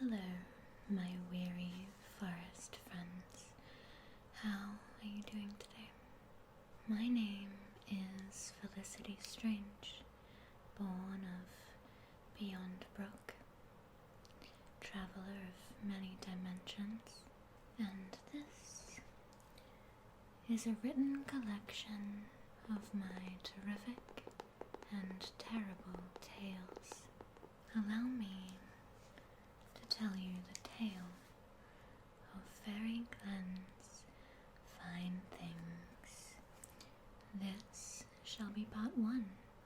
Hello, my weary forest friends. How are you doing today? My name is Felicity Strange, born of Beyond Brook, traveler of many dimensions, and this is a written collection of my terrific and terrible tales. Allow me to tell you the tale of Fairy Glens' fine things. This shall be part one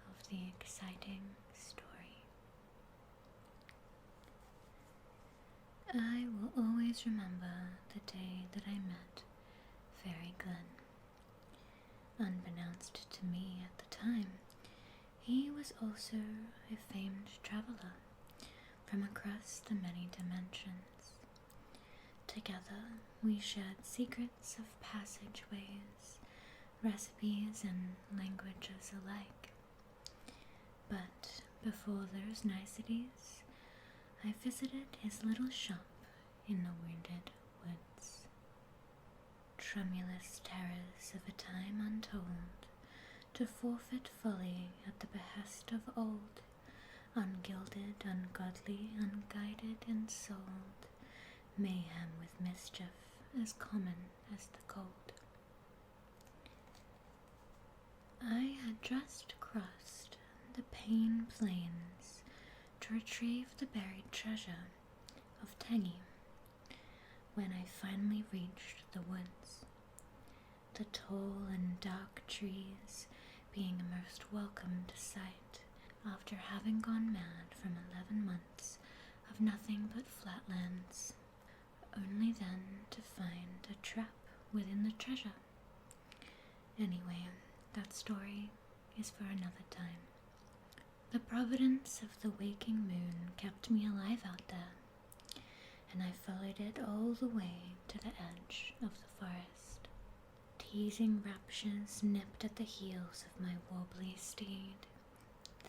of the exciting story. I will always remember the day that I met Fairy Glen. Unbeknownst to me at the time, he was also a famed traveler from across the many dimensions. Together we shared secrets of passageways, recipes, and languages alike. But before those niceties, I visited his little shop in the Wounded Woods. Tremulous terrors of a time untold, to forfeit fully at the behest of old, ungilded, ungodly, unguided, ensouled, mayhem with mischief as common as the cold. I had just crossed the Pain Plains to retrieve the buried treasure of Tangy when I finally reached the woods, the tall and dark trees being a most welcomed sight after having gone mad from 11 months of nothing but flatlands, only then to find a trap within the treasure. Anyway, that story is for another time. The providence of the waking moon kept me alive out there, and I followed it all the way to the edge of the forest. Teasing raptures nipped at the heels of my wobbly steed.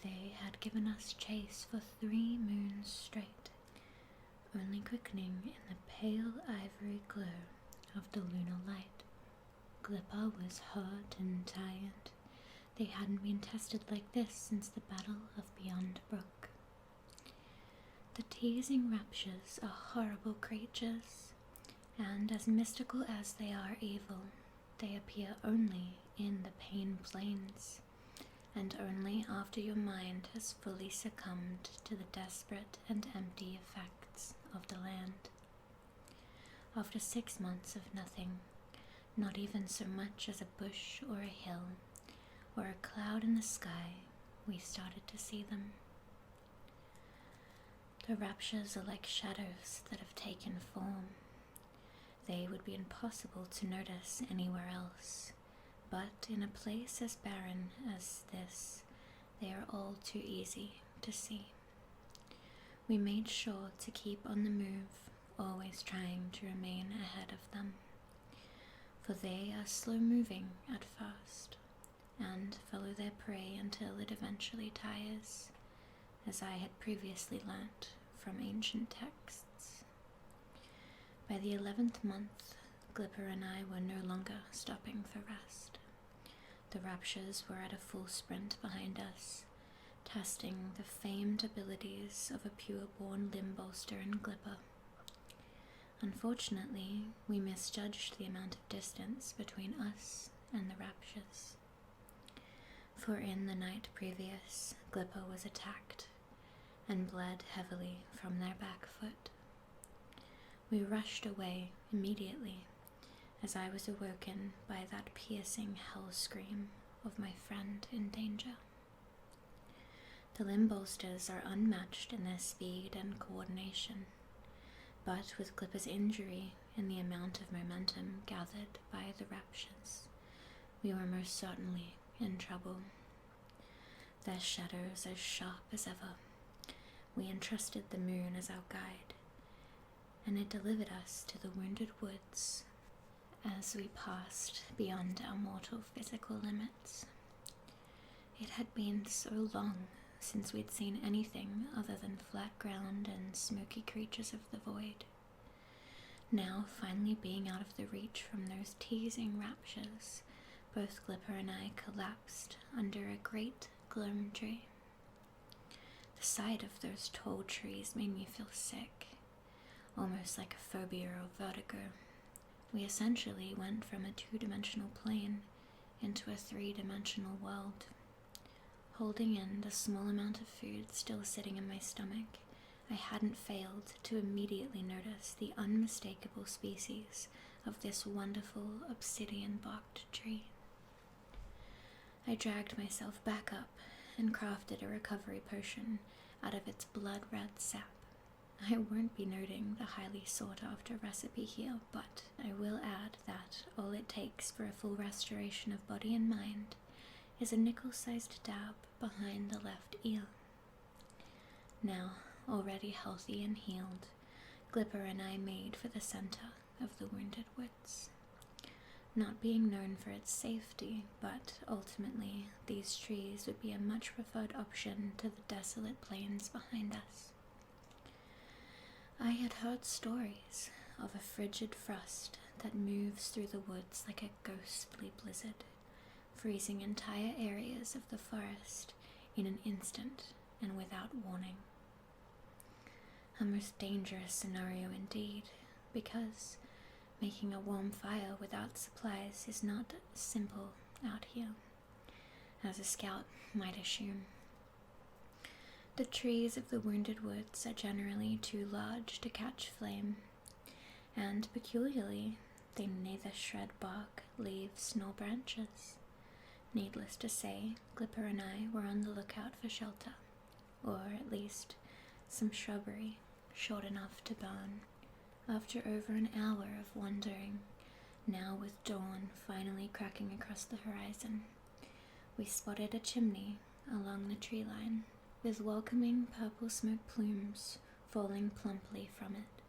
They had given us chase for 3 moons straight, only quickening in the pale ivory glow of the lunar light. Glipper was hurt and tired. They hadn't been tested like this since the Battle of Beyond Brook. The teasing raptures are horrible creatures, and as mystical as they are evil, they appear only in the Pain Plains, and only after your mind has fully succumbed to the desperate and empty effects of the land. After 6 months of nothing, not even so much as a bush or a hill, or a cloud in the sky, we started to see them. The raptures are like shadows that have taken form. They would be impossible to notice anywhere else, but in a place as barren as this, they are all too easy to see. We made sure to keep on the move, always trying to remain ahead of them, for they are slow-moving at first, and follow their prey until it eventually tires, as I had previously learnt from ancient texts. By the 11th month, Glipper and I were no longer stopping for rest. The raptures were at a full sprint behind us, testing the famed abilities of a pure-born limb bolster in Glipper. Unfortunately, we misjudged the amount of distance between us and the raptures. For in the night previous, Glipper was attacked and bled heavily from their back foot. We rushed away immediately, as I was awoken by that piercing hell scream of my friend in danger. The limb bolsters are unmatched in their speed and coordination, but with Glipper's injury and the amount of momentum gathered by the raptures, we were most certainly in trouble. Their shadows as sharp as ever, we entrusted the moon as our guide, and it delivered us to the Wounded Woods as we passed beyond our mortal physical limits. It had been so long since we'd seen anything other than flat ground and smoky creatures of the void. Now, finally being out of the reach from those teasing raptures, both Glipper and I collapsed under a great glum tree. The sight of those tall trees made me feel sick, almost like a phobia or vertigo. We essentially went from a two-dimensional plane into a three-dimensional world. Holding in the small amount of food still sitting in my stomach, I hadn't failed to immediately notice the unmistakable species of this wonderful obsidian-barked tree. I dragged myself back up and crafted a recovery potion out of its blood-red sap. I won't be noting the highly sought-after recipe here, but I will add that all it takes for a full restoration of body and mind is a nickel-sized dab behind the left ear. Now, already healthy and healed, Glipper and I made for the center of the Wounded Woods. Not being known for its safety, but ultimately these trees would be a much preferred option to the desolate plains behind us. I had heard stories of a frigid frost that moves through the woods like a ghostly blizzard, freezing entire areas of the forest in an instant and without warning. A most dangerous scenario indeed, because making a warm fire without supplies is not simple out here, as a scout might assume. The trees of the Wounded Woods are generally too large to catch flame, and peculiarly, they neither shred bark, leaves, nor branches. Needless to say, Glipper and I were on the lookout for shelter, or at least some shrubbery short enough to burn. After over an hour of wandering, now with dawn finally cracking across the horizon, we spotted a chimney along the tree line, with welcoming purple smoke plumes falling plumply from it.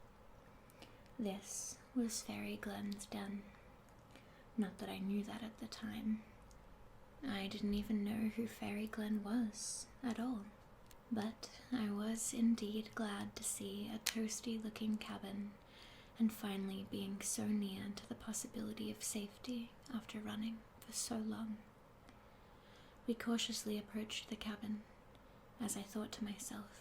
This was Fairy Glens' den. Not that I knew that at the time. I didn't even know who Fairy Glen was at all, but I was indeed glad to see a toasty-looking cabin and finally being so near to the possibility of safety after running for so long. We cautiously approached the cabin, as I thought to myself,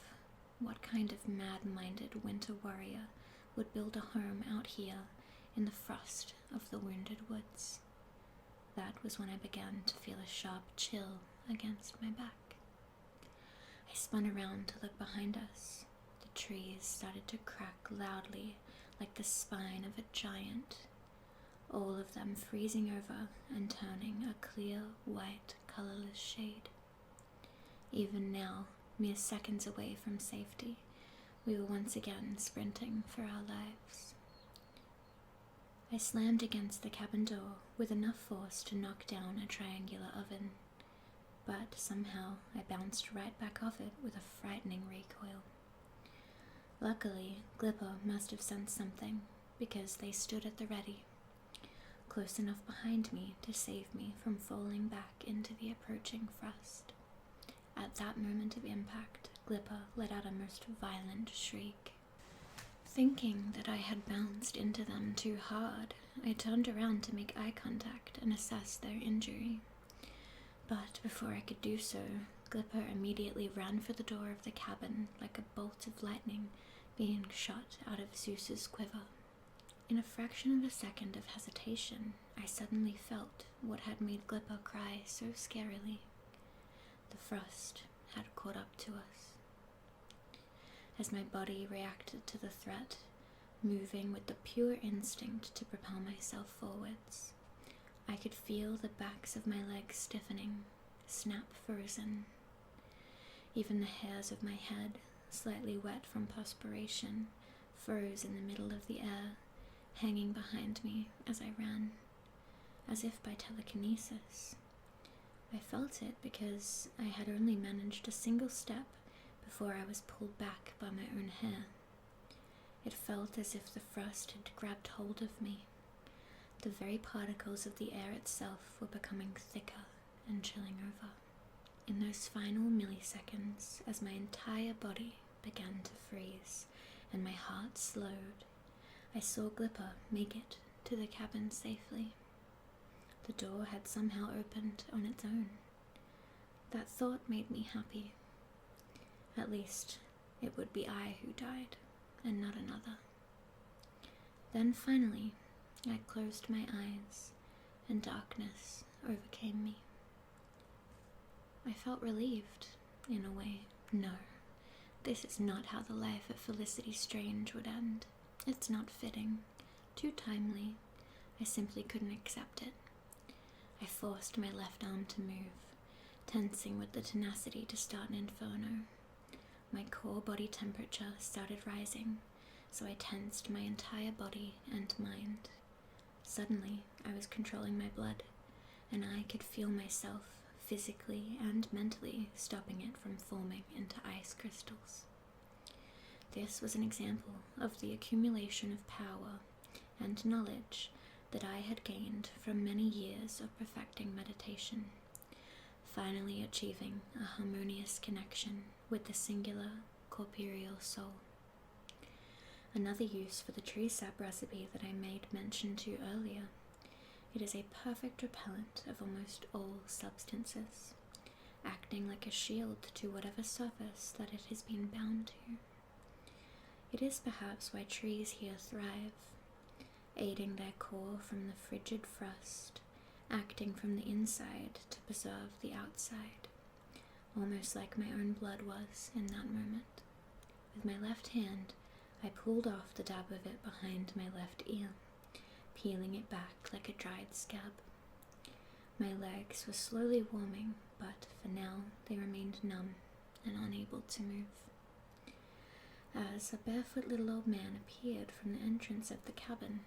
what kind of mad-minded winter warrior would build a home out here in the frost of the Wounded Woods? That was when I began to feel a sharp chill against my back. I spun around to look behind us. The trees started to crack loudly like the spine of a giant, all of them freezing over and turning a clear, white, colorless shade. Even now, mere seconds away from safety, we were once again sprinting for our lives. I slammed against the cabin door with enough force to knock down a triangular oven, but somehow I bounced right back off it with a frightening recoil. Luckily, Glipper must have sensed something, because they stood at the ready, close enough behind me to save me from falling back into the approaching frost. At that moment of impact, Glipper let out a most violent shriek. Thinking that I had bounced into them too hard, I turned around to make eye contact and assess their injury. But before I could do so, Glipper immediately ran for the door of the cabin like a bolt of lightning being shot out of Zeus's quiver. In a fraction of a second of hesitation, I suddenly felt what had made Glipper cry so scarily. The frost had caught up to us. As my body reacted to the threat, moving with the pure instinct to propel myself forwards, I could feel the backs of my legs stiffening, snap frozen. Even the hairs of my head, slightly wet from perspiration, froze in the middle of the air, hanging behind me as I ran, as if by telekinesis. I felt it because I had only managed a single step before I was pulled back by my own hair. It felt as if the frost had grabbed hold of me. The very particles of the air itself were becoming thicker and chilling over. In those final milliseconds, as my entire body began to freeze and my heart slowed, I saw Glipper make it to the cabin safely. The door had somehow opened on its own. That thought made me happy. At least, it would be I who died, and not another. Then finally, I closed my eyes, and darkness overcame me. I felt relieved, in a way. No, this is not how the life of Felicity Strange would end. It's not fitting, too timely. I simply couldn't accept it. I forced my left arm to move, tensing with the tenacity to start an inferno. My core body temperature started rising, so I tensed my entire body and mind. Suddenly, I was controlling my blood, and I could feel myself, physically and mentally, stopping it from forming into ice crystals. This was an example of the accumulation of power and knowledge that I had gained from many years of perfecting meditation, finally achieving a harmonious connection with the singular corporeal soul. Another use for the tree sap recipe that I made mention to earlier. It is a perfect repellent of almost all substances, acting like a shield to whatever surface that it has been bound to. It is perhaps why trees here thrive, aiding their core from the frigid frost, acting from the inside to preserve the outside, almost like my own blood was in that moment. With my left hand, I pulled off the dab of it behind my left ear, peeling it back like a dried scab. My legs were slowly warming, but for now they remained numb and unable to move. As a barefoot little old man appeared from the entrance of the cabin,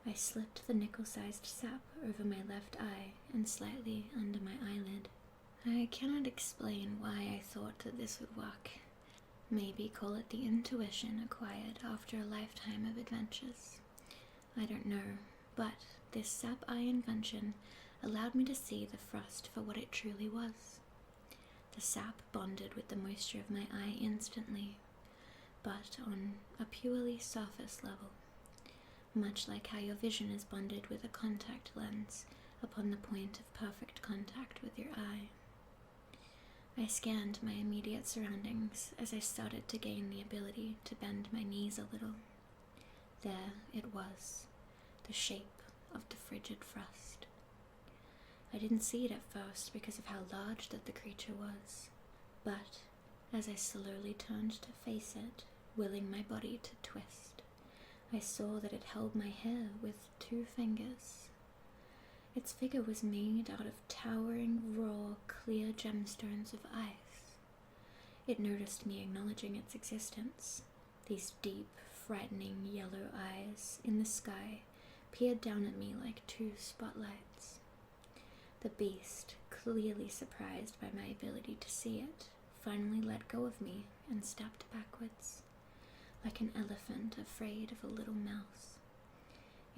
I slipped the nickel-sized sap over my left eye and slightly under my eyelid. I cannot explain why I thought that this would work. Maybe call it the intuition acquired after a lifetime of adventures. I don't know, but this sap eye invention allowed me to see the frost for what it truly was. The sap bonded with the moisture of my eye instantly, but on a purely surface level, much like how your vision is bonded with a contact lens upon the point of perfect contact with your eye. I scanned my immediate surroundings as I started to gain the ability to bend my knees a little. There it was, the shape of the frigid frost. I didn't see it at first because of how large that the creature was, but as I slowly turned to face it, willing my body to twist, I saw that it held my hair with 2 fingers. Its figure was made out of towering, raw, clear gemstones of ice. It noticed me acknowledging its existence. These deep, frightening yellow eyes in the sky peered down at me like 2 spotlights. The beast, clearly surprised by my ability to see it, finally let go of me and stepped backwards, like an elephant afraid of a little mouse.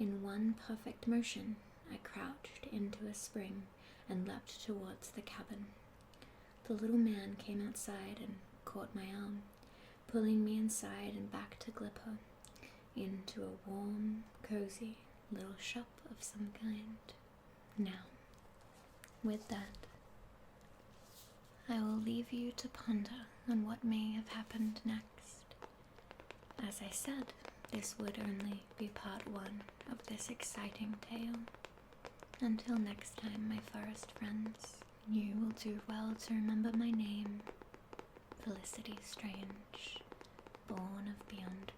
In one perfect motion, I crouched into a spring and leapt towards the cabin. The little man came outside and caught my arm, pulling me inside and back to Glipper, into a warm, cozy little shop of some kind. Now, with that, I will leave you to ponder on what may have happened next. As I said, this would only be part 1 of this exciting tale. Until next time, my forest friends, you will do well to remember my name, Felicity Strange, born of beyond